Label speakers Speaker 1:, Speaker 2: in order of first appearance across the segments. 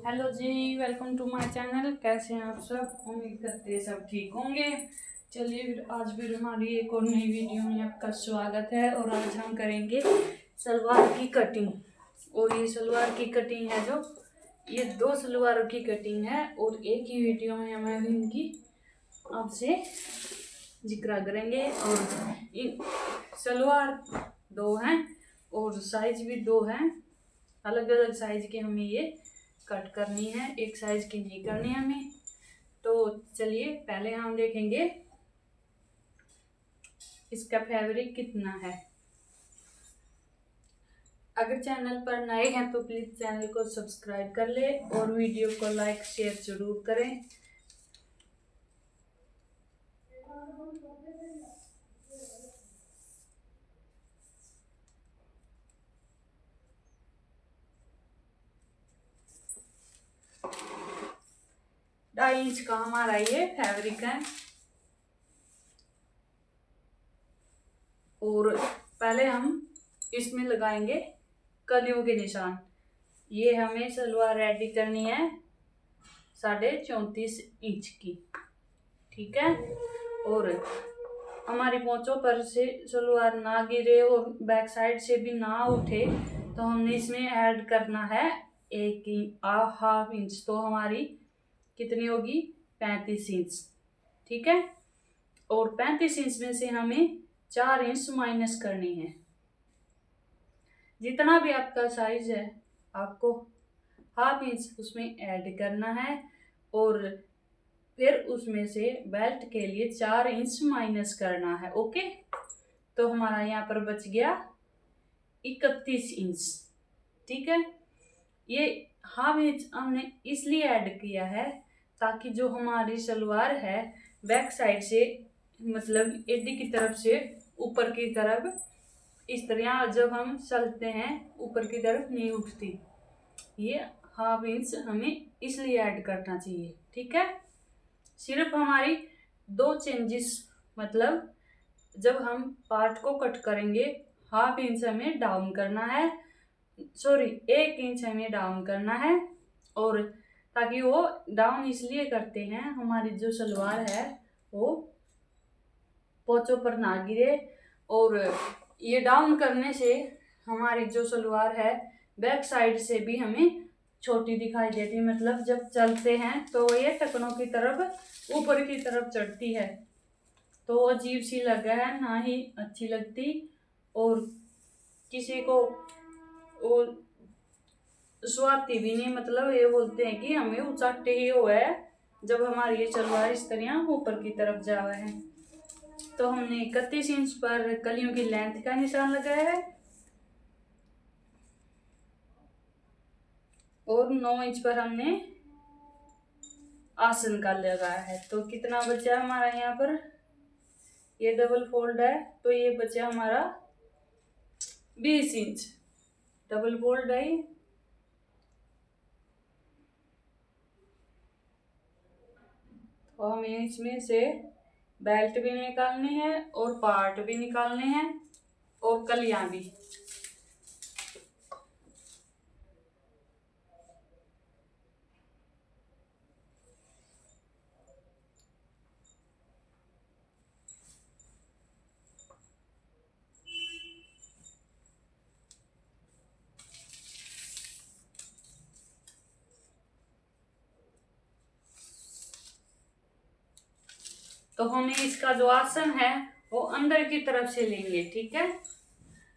Speaker 1: Hello ji, welcome to my channel. कैसे हैं आप सब? उम्मीद करते हैं सब ठीक होंगे। चलिए फिर आज फिर हमारी एक और नई वीडियो में आपका स्वागत है। और आज हम करेंगे सलवार की कटिंग। और ये सलवार की कटिंग है जो ये दो सलवारों की कटिंग है और एक ही वीडियो में हम इनकी आपसे जिक्र करेंगे। और इन सलवार दो हैं और साइज भी दो हैं, अलग अलग साइज के हमें ये कट करनी है, एक साइज की नहीं करनी है हमें। तो चलिए पहले हम देखेंगे इसका फैब्रिक कितना है। अगर चैनल पर नए हैं तो प्लीज चैनल को सब्सक्राइब कर ले और वीडियो को लाइक शेयर जरूर करें। ढाई इंच का हमारा ये फैब्रिक है। और पहले हम इसमें लगाएंगे कलियों के निशान। ये हमें सलवार रेडी करनी है 34.5 इंच की, ठीक है। और हमारी पोंचों पर से सलवार ना गिरे और बैक साइड से भी ना उठे तो हमने इसमें ऐड करना है हाफ इंच। तो हमारी कितनी होगी? 35 इंच, ठीक है। और 35 इंच में से हमें 4 इंच माइनस करनी है। जितना भी आपका साइज है आपको हाफ इंच उसमें ऐड करना है और फिर उसमें से बेल्ट के लिए 4 इंच माइनस करना है। ओके, तो हमारा यहाँ पर बच गया 31 इंच, ठीक है। ये हाफ इंच हमने इसलिए ऐड किया है ताकि जो हमारी सलवार है बैक साइड से मतलब एडी की तरफ से ऊपर की तरफ इस तरह जब हम चलते हैं ऊपर की तरफ नहीं उठती। ये हाफ इंच हमें इसलिए ऐड करना चाहिए, ठीक है। सिर्फ हमारी दो चेंजेस, मतलब जब हम पार्ट को कट करेंगे हाफ इंच हमें डाउन करना है, सॉरी 1 इंच हमें डाउन करना है। और ताकि वो डाउन इसलिए करते हैं हमारी जो सलवार है वो पोंचों पर ना गिरे। और ये डाउन करने से हमारी जो सलवार है बैक साइड से भी हमें छोटी दिखाई देती है, मतलब जब चलते हैं तो ये टखनों की तरफ ऊपर की तरफ चढ़ती है तो अजीब सी लगे है, ना ही अच्छी लगती। और किसी को वो स्वाति भी नहीं, मतलब ये बोलते हैं कि हमें उचाटे ही हुआ है जब हमारी ये सलवार इस तरह ऊपर की तरफ जावा है। तो हमने 31 इंच पर कलियों की लेंथ का निशान लगाया है और 9 इंच पर हमने आसन का लगाया है। तो कितना बचा हमारा यहाँ पर? ये डबल फोल्ड है तो ये बचा हमारा 20 इंच। डबल फोल्ड है तो हमें इसमें से बेल्ट भी निकालनी है और पार्ट भी निकालने हैं और कलियां भी। तो हमें इसका जो आसन है वो अंदर की तरफ से लेंगे, ठीक है।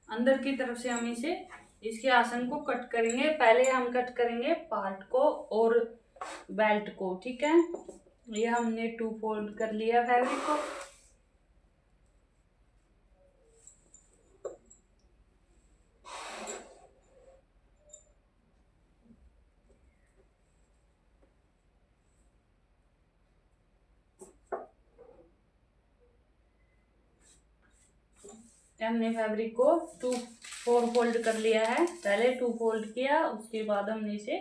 Speaker 1: अंदर की तरफ से हम इसे इसके आसन को कट करेंगे। पहले हम कट करेंगे पार्ट को और बेल्ट को, ठीक है। ये हमने 2 फोल्ड कर लिया फैब्रिक को। हमने फैब्रिक को 4 फोल्ड कर लिया है। पहले 2 फोल्ड किया, उसके बाद हमने इसे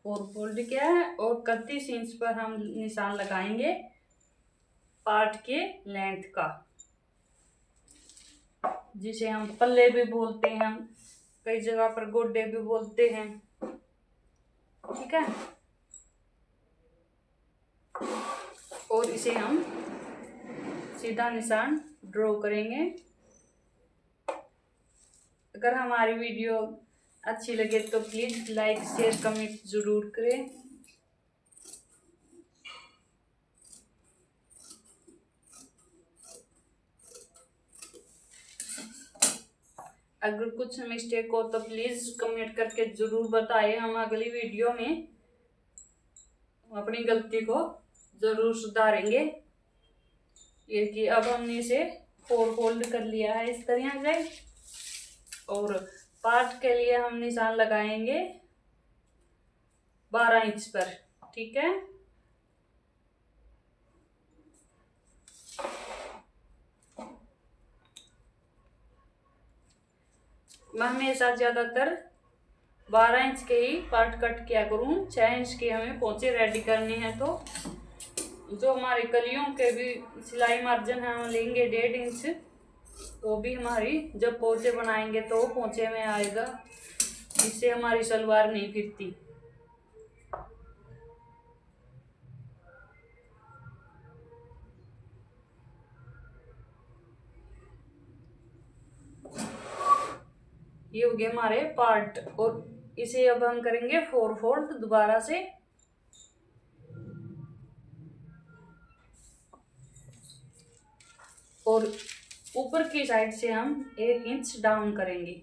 Speaker 1: 4 फोल्ड किया है और 31 इंच पर हम निशान लगाएंगे पार्ट के लेंथ का, जिसे हम पल्ले भी बोलते हैं, हम कई जगह पर गोडे भी बोलते हैं, ठीक ठीक है। और इसे हम सीधा निशान ड्रॉ करेंगे। अगर हमारी वीडियो अच्छी लगे तो प्लीज़ लाइक शेयर कमेंट ज़रूर करें। अगर कुछ मिस्टेक हो तो प्लीज़ कमेंट करके ज़रूर बताएं। हम अगली वीडियो में अपनी गलती को ज़रूर सुधारेंगे। ये कि अब हमने इसे 4 फोल्ड कर लिया है इस तरह से। और पार्ट के लिए हम निशान लगाएंगे 12 इंच पर, ठीक है। मैं हमेशा ज़्यादातर 12 इंच के ही पार्ट कट किया करूँ। 6 इंच के हमें पोंचे रेडी करने हैं, तो जो हमारे कलियों के भी सिलाई मार्जिन है हम लेंगे 1.5 इंच। तो भी हमारी जब पोंचे बनाएंगे तो पोंचे में आएगा, इससे हमारी सलवार नहीं फिरती। ये हो गए हमारे पार्ट। और इसे अब हम करेंगे 4 फोल्ड दोबारा से। और ऊपर की साइड से हम 1 इंच डाउन करेंगे।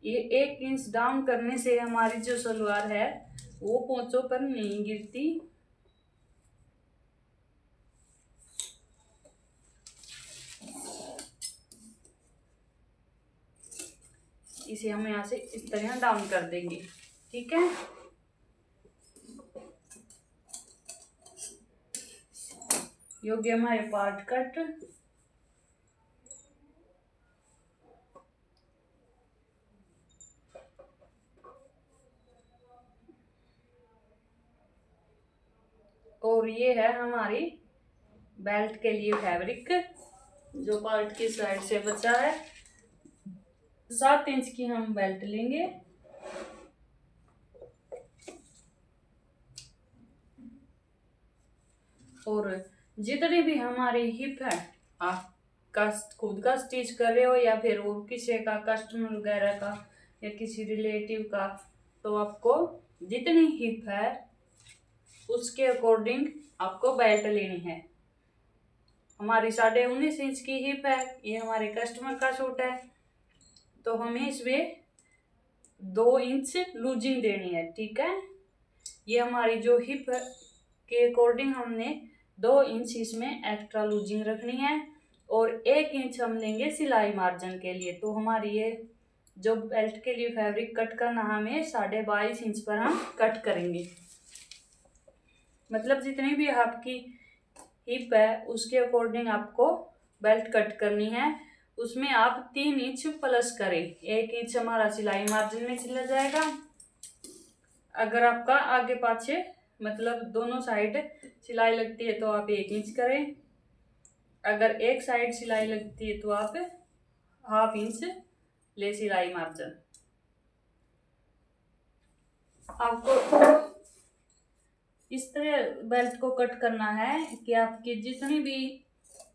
Speaker 1: ये 1 इंच डाउन करने से हमारी जो सलवार है वो पोंचों पर नहीं गिरती। इसे हम यहाँ से इस तरह डाउन कर देंगे, ठीक है। ये हो गया हमारे पार्ट कट। और ये है हमारी बेल्ट के लिए फैब्रिक जो पार्ट की साइड से बचा है। 7 इंच की हम बेल्ट लेंगे। और जितनी भी हमारी हिप है, आप खुद का स्टिच कर रहे हो या फिर वो किसी का कस्टमर वगैरह का या किसी रिलेटिव का, तो आपको जितनी हिप है उसके अकॉर्डिंग आपको बेल्ट लेनी है। हमारी 19.5 इंच की हिप है, ये हमारे कस्टमर का सूट है, तो हमें इसमें 2 इंच लूजिंग देनी है, ठीक है। ये हमारी जो हिप के अकॉर्डिंग हमने 2 इंच इसमें एक्स्ट्रा लूजिंग रखनी है। और 1 इंच हम लेंगे सिलाई मार्जिन के लिए। तो हमारी ये जो बेल्ट के लिए फैब्रिक कट करना हमें 22.5 इंच पर हम कट करेंगे। मतलब जितनी भी आपकी हिप है उसके अकॉर्डिंग आपको बेल्ट कट करनी है। उसमें आप 3 इंच प्लस करें। 1 इंच हमारा सिलाई मार्जिन में चला जाएगा। अगर आपका आगे पाछे मतलब दोनों साइड सिलाई लगती है तो आप 1 इंच करें। अगर एक साइड सिलाई लगती है तो आप 1/2 इंच ले सिलाई मार्जिन। आपको इस तरह बेल्ट को कट करना है कि आपकी जितनी भी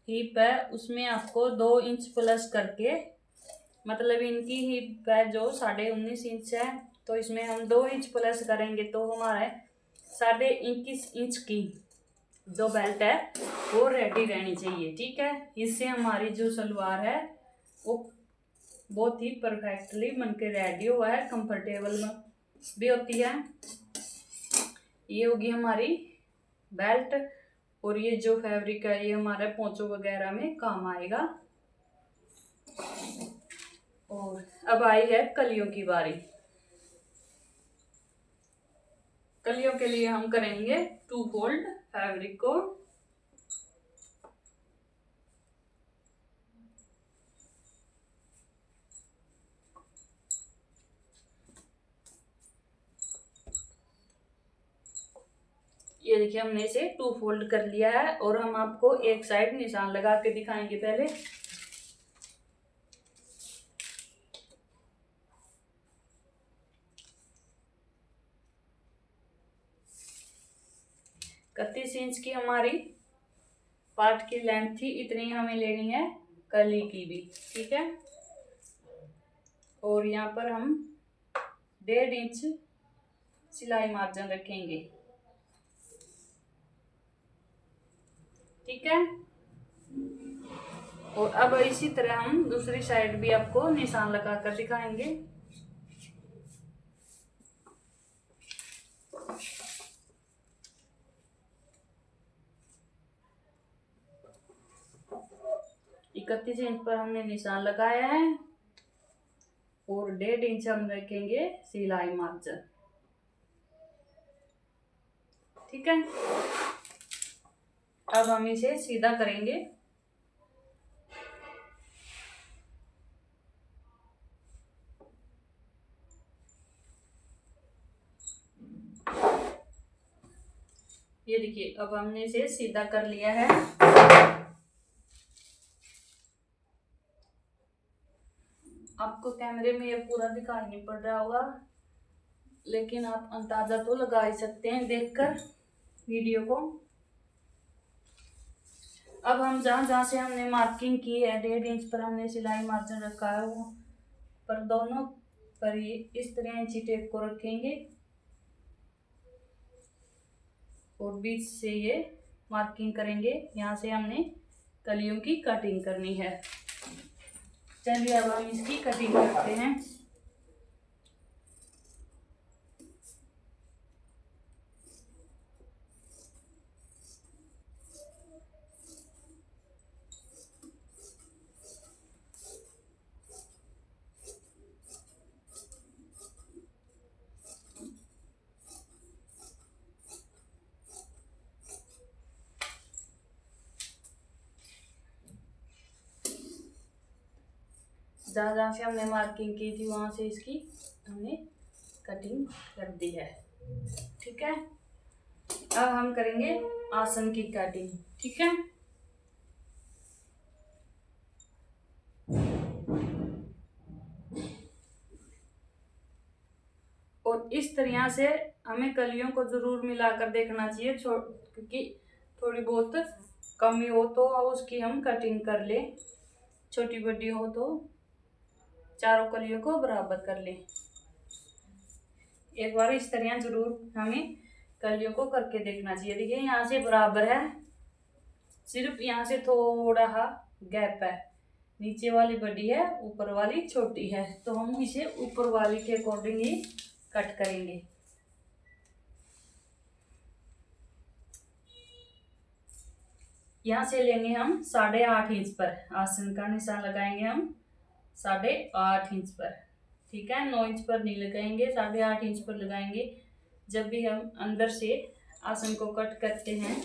Speaker 1: हिप है उसमें आपको 2 इंच प्लस करके, मतलब इनकी हिप है जो 19.5 इंच है, तो इसमें हम 2 इंच प्लस करेंगे तो हमारे 21.5 इंच की जो बेल्ट है वो रेडी रहनी चाहिए, ठीक है। इससे हमारी जो सलवार है वो बहुत ही परफेक्टली बनके रेडी हुआ है, कंफर्टेबल भी होती है। ये होगी हमारी बेल्ट। और ये जो फैब्रिक है ये हमारे पोंचों वगैरह में काम आएगा। और अब आई है कलियों की बारी। कलियों के लिए हम करेंगे 2 फोल्ड फैब्रिक को। ये देखिए हमने इसे 2 फोल्ड कर लिया है। और हम आपको एक साइड निशान लगा के दिखाएंगे पहले। 31 इंच की हमारी पार्ट की लेंथ थी, इतनी हमें लेनी है कली की भी, ठीक है। और यहाँ पर हम 1.5 इंच सिलाई मार्जिन रखेंगे, ठीक है। और अब इसी तरह हम दूसरी साइड भी आपको निशान लगा कर दिखाएंगे। इकतीस इंच पर हमने निशान लगाया है और 1.5 इंच हम रखेंगे सिलाई मार्जिन, ठीक है। अब हम इसे सीधा करेंगे। ये देखिए, अब हमने इसे सीधा कर लिया है। आपको कैमरे में ये पूरा दिखाई नहीं पड़ रहा होगा, लेकिन आप अंदाजा तो लगा ही सकते हैं देखकर वीडियो को। अब हम जहाँ जहाँ से हमने मार्किंग की है 1.5 इंच पर हमने सिलाई मार्जिन रखा है, वो पर दोनों पर ये इस तरह इंची टेप को रखेंगे और बीच से ये मार्किंग करेंगे। यहाँ से हमने कलियों की कटिंग करनी है। चलिए अब हम इसकी कटिंग करते हैं। जहाँ जहाँ से हमने मार्किंग की थी वहाँ से इसकी हमने कटिंग कर दी है, ठीक है। अब हम करेंगे आसन की कटिंग, ठीक है। और इस तरह से हमें कलियों को जरूर मिलाकर देखना चाहिए, क्योंकि थोड़ी बहुत कमी हो तो उसकी हम कटिंग कर ले, छोटी बड़ी हो तो चारों कलियों को बराबर कर ले। एक बार इस तरह जरूर हमें कलियों को करके देखना चाहिए। देखिए यहाँ से बराबर है, सिर्फ यहाँ से थोड़ा हा गैप है, नीचे वाली बड़ी है ऊपर वाली छोटी है, तो हम इसे ऊपर वाली के अकॉर्डिंग ही कट करेंगे। यहाँ से लेंगे हम 8.5 इंच पर, आसन का निशान लगाएंगे हम 8.5 इंच पर, ठीक है। 9 इंच पर नहीं लगाएंगे, 8.5 इंच पर लगाएंगे। जब भी हम अंदर से आसन को कट करते हैं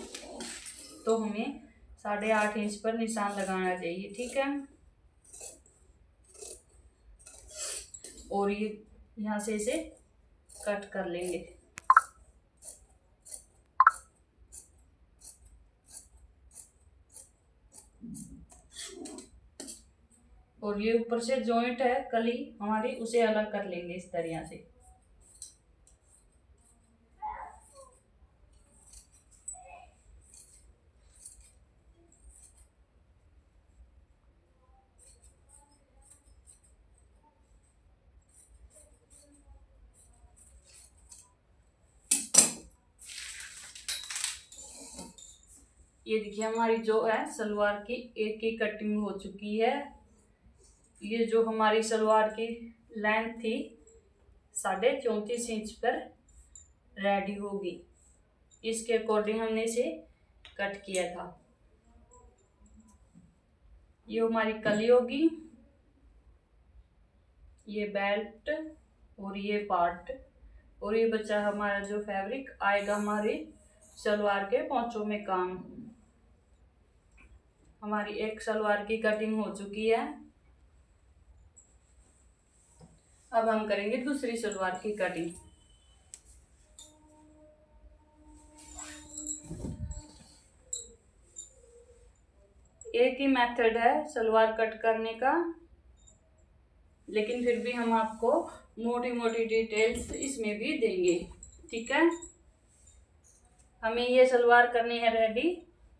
Speaker 1: तो हमें 8.5 इंच पर निशान लगाना चाहिए, ठीक है। और ये यहाँ से इसे कट कर लेंगे। और ये ऊपर से जॉइंट है कली हमारी, उसे अलग कर लेंगे इस तरह से। ये देखिए हमारी जो है सलवार की एक ही कटिंग हो चुकी है। ये जो हमारी सलवार की लेंथ थी 34.5 इंच पर रेडी होगी, इसके अकॉर्डिंग हमने इसे कट किया था। ये हमारी कली होगी, ये बेल्ट और ये पार्ट, और ये बचा हमारा जो फैब्रिक आएगा हमारी सलवार के पोंचों में काम। हमारी एक सलवार की कटिंग हो चुकी है। अब हम करेंगे दूसरी सलवार की कटिंग। एक ही मेथड है सलवार कट करने का, लेकिन फिर भी हम आपको मोटी मोटी डिटेल्स इसमें भी देंगे, ठीक है। हमें ये सलवार करनी है रेडी।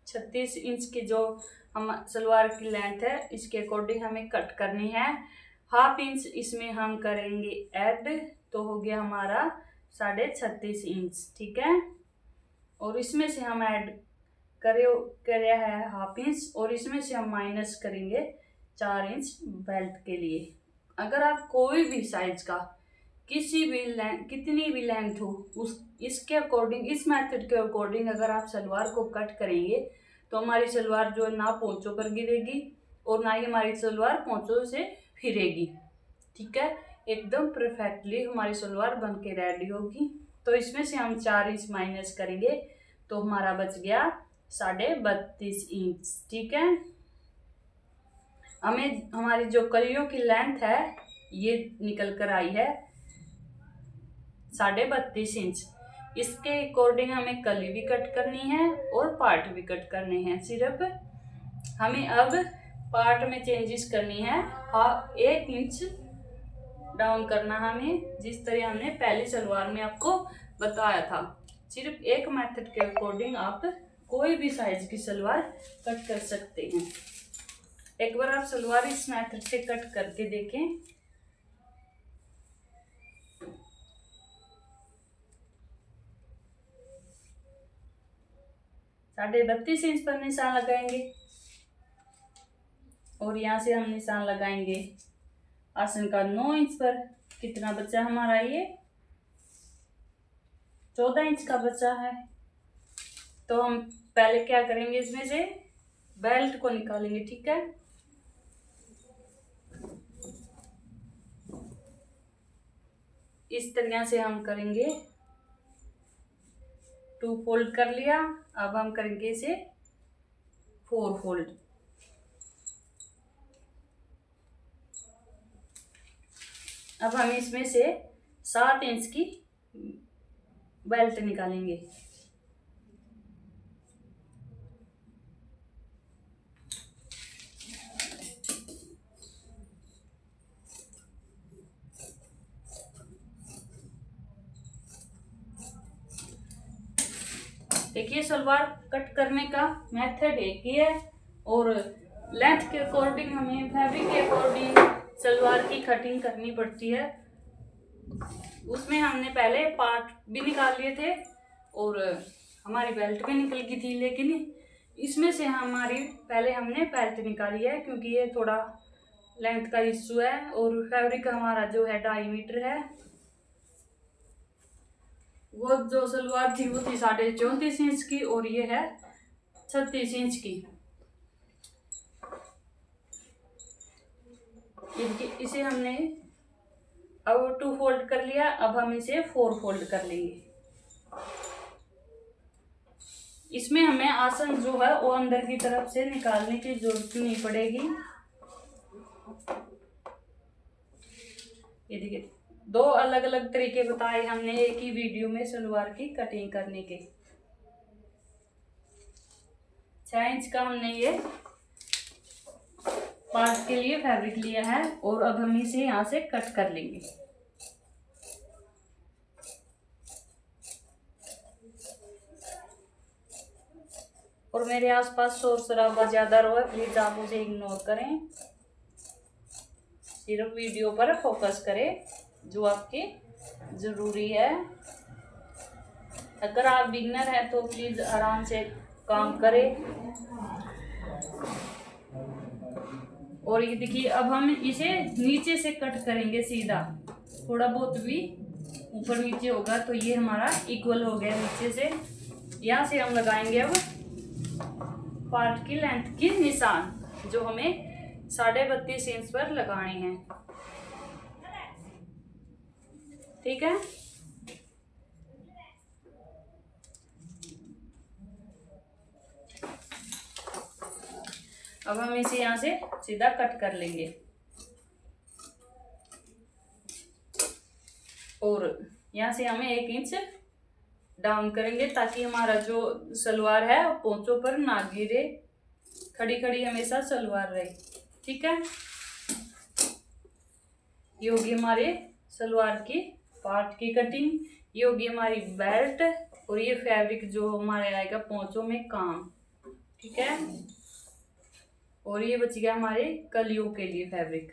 Speaker 1: 36 इंच की जो हम सलवार की लेंथ है इसके अकॉर्डिंग हमें कट करनी है। हाफ इंच इसमें हम करेंगे ऐड, तो हो गया हमारा 36.5 इंच। ठीक है, और इसमें से हम ऐड करे है हाफ इंच, और इसमें से हम माइनस करेंगे 4 इंच बेल्ट के लिए। अगर आप कोई भी साइज का किसी भी कितनी भी लेंथ हो उस इसके अकॉर्डिंग, इस मेथड के अकॉर्डिंग अगर आप सलवार को कट करेंगे तो हमारी सलवार जो है ना पोंचों पर गिरेगी और ना ही हमारी सलवार पोंचों से फिरेगी। ठीक है, एकदम परफेक्टली हमारी सलवार बन के रेडी होगी। तो इसमें से हम 4 इंच माइनस करेंगे तो हमारा बच गया 32.5 इंच। ठीक है, हमें हमारी जो कलियों की लेंथ है ये निकल कर आई है 32.5 इंच। इसके अकॉर्डिंग हमें कली भी कट करनी है और पार्ट भी कट करने हैं। सिर्फ हमें अब पार्ट में चेंजेस करनी है, 1 इंच डाउन करना हमें, जिस तरह हमने पहली सलवार में आपको बताया था। सिर्फ एक मेथड के अकॉर्डिंग आप कोई भी साइज की सलवार कट कर सकते हैं। एक बार आप सलवार इस मेथड से कट करके देखें। साढ़े 32 इंच पर निशान लगाएंगे और यहाँ से हम निशान लगाएंगे आसन का 9 इंच पर। कितना बचा हमारा, ये 14 इंच का बचा है। तो हम पहले क्या करेंगे, इसमें से बेल्ट को निकालेंगे। ठीक है, इस तरह से हम करेंगे। 2 फोल्ड कर लिया, अब हम करेंगे इसे 4 फोल्ड। अब हम इसमें से 7 इंच की बेल्ट निकालेंगे। देखिए, सलवार कट करने का मेथड एक ही है और लेंथ के अकॉर्डिंग हमें फैब्रिक के अकॉर्डिंग सलवार की कटिंग करनी पड़ती है। उसमें हमने पहले पार्ट भी निकाल लिए थे और हमारी बेल्ट भी निकल गई थी, लेकिन इसमें से हमारी पहले हमने बेल्ट निकाली है क्योंकि ये थोड़ा लेंथ का इशू है और फैब्रिक हमारा जो है 2.5 मीटर है। वो जो सलवार थी वो थी 34.5 इंच की और ये है 36 इंच की। इसे हमने अब 2 फोल्ड कर लिया, अब हम इसे 4 फोल्ड कर लेंगे। इसमें हमें आसन जो है वो अंदर की तरफ से निकालने की जरूरत नहीं पड़ेगी। ये देखिए, 2 अलग अलग तरीके बताए हमने एक ही वीडियो में सलवार की कटिंग करने के। 6 इंच का हमने ये पार्ट के लिए फैब्रिक लिया है और अब हम इसे यहाँ से कट कर लेंगे। और मेरे आसपास शोर शराबा ज्यादा रहा है, प्लीज आप मुझे इग्नोर करें, सिर्फ वीडियो पर फोकस करें जो आपके जरूरी है। अगर आप बिगनर हैं तो प्लीज आराम से काम करें। और ये देखिए, अब हम इसे नीचे से कट करेंगे सीधा, थोड़ा बहुत भी ऊपर नीचे होगा तो ये हमारा इक्वल हो गया नीचे से। यहाँ से हम लगाएंगे अब पार्ट की लेंथ की निशान जो हमें 32.5 इंच पर लगाने हैं। ठीक है, अब हम इसे यहाँ से सीधा कट कर लेंगे और यहाँ से हमें 1 इंच डाउन करेंगे ताकि हमारा जो सलवार है वो पोंचों पर ना गिरे, खड़ी खड़ी हमेशा सलवार रहे। ठीक है, ये होगी हमारे सलवार की पार्ट की कटिंग, ये होगी हमारी बेल्ट और ये फैब्रिक जो हमारे आएगा पोंचों में काम, ठीक है। और ये बच गया हमारे कलियों के लिए फैब्रिक।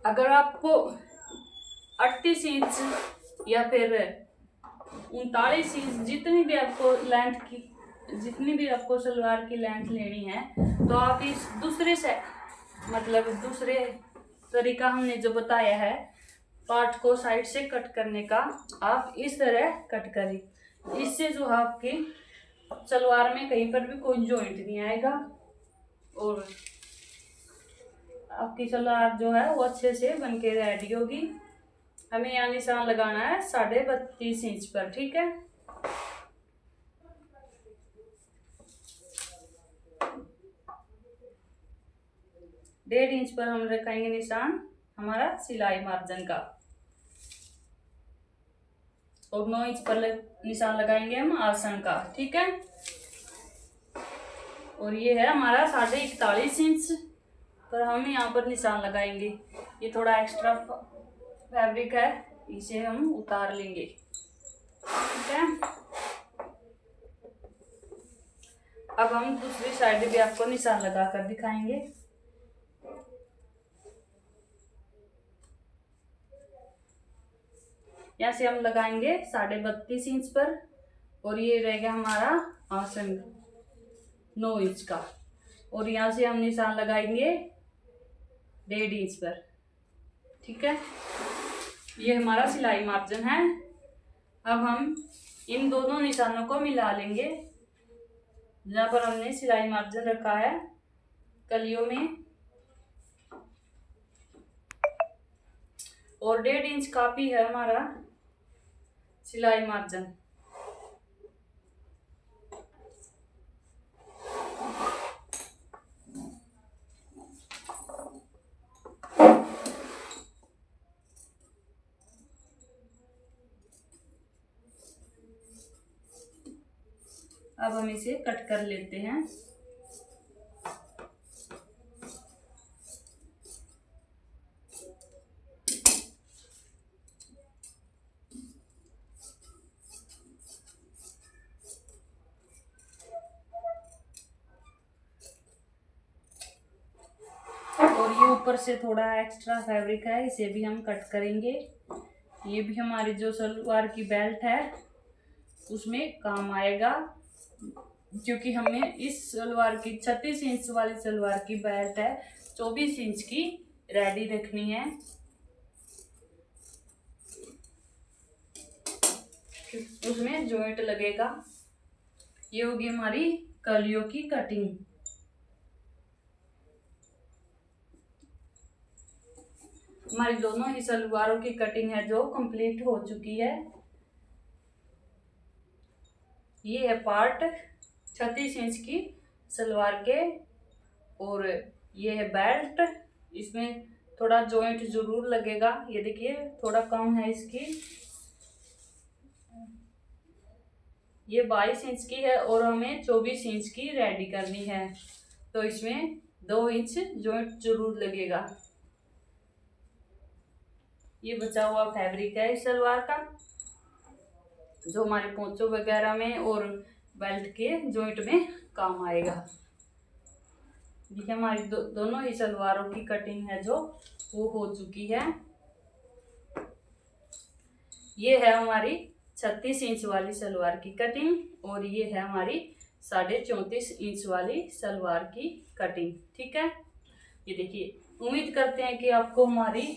Speaker 1: अगर आपको 38 इंच या फिर 39 इंच जितनी भी आपको लेंथ की, जितनी भी आपको सलवार की लेंथ लेनी है, तो आप इस दूसरे से मतलब दूसरे तरीका हमने जो बताया है पार्ट को साइड से कट करने का, आप इस तरह कट करें। इससे जो है आपकी सलवार में कहीं पर भी कोई जॉइंट नहीं आएगा और आपकी सलवार जो है वो अच्छे से बनके रेडी होगी। हमें यहाँ निशान लगाना है 32.5 इंच पर, ठीक है। डेढ़ इंच पर हम रखेंगे निशान हमारा सिलाई मार्जिन का और 9 इंच पर निशान लगाएंगे हम आसन का, ठीक है। और ये है हमारा 41.5 इंच पर हम यहाँ पर निशान लगाएंगे। ये थोड़ा एक्स्ट्रा फैब्रिक है, इसे हम उतार लेंगे, ठीक है। अब हम दूसरी साइड भी आपको निशान लगा कर दिखाएंगे। यहाँ से हम लगाएंगे 32.5 इंच पर और ये रहेगा हमारा आसन 9 इंच का और यहाँ से हम निशान लगाएंगे 1.5 इंच पर, ठीक है। ये हमारा सिलाई मार्जिन है। अब हम इन दोनों निशानों को मिला लेंगे जहाँ पर हमने सिलाई मार्जिन रखा है कलियों में, और 1.5 इंच काफी है हमारा सिलाई मार्जिन। अब हम इसे कट कर लेते हैं। और ये ऊपर से थोड़ा एक्स्ट्रा फैब्रिक है, इसे भी हम कट करेंगे। ये भी हमारी जो सलवार की बेल्ट है उसमें काम आएगा, क्योंकि हमें इस सलवार की 36 इंच वाली सलवार की बेल्ट है 24 इंच की रेडी रखनी है। उसमें जॉइंट लगेगा। ये होगी हमारी कलियों की कटिंग। हमारी दोनों ही सलवारों की कटिंग है जो कंप्लीट हो चुकी है। ये है पार्ट 36 इंच की सलवार के और ये है बेल्ट। इसमें थोड़ा जॉइंट जरूर लगेगा, ये देखिए थोड़ा कम है इसकी। ये 22 इंच की है और हमें 24 इंच की रेडी करनी है, तो इसमें 2 इंच जॉइंट जरूर लगेगा। ये बचा हुआ फैब्रिक है इस सलवार का जो हमारे पोंचों वगैरह में और बेल्ट के जॉइंट में काम आएगा। देखिए हमारी दोनों ही सलवारों की कटिंग है जो वो हो चुकी है। ये है हमारी 36 इंच वाली सलवार की कटिंग और ये है हमारी 34.5 इंच वाली सलवार की कटिंग, ठीक है। ये देखिए, उम्मीद करते हैं कि आपको हमारी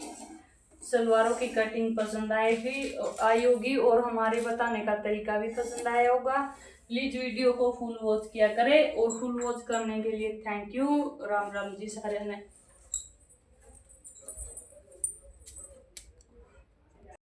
Speaker 1: सलवारों की कटिंग पसंद आई होगी और हमारे बताने का तरीका भी पसंद आया होगा। प्लीज वीडियो को फुल वॉच किया करें और फुल वॉच करने के लिए थैंक यू। राम राम जी सारे ने।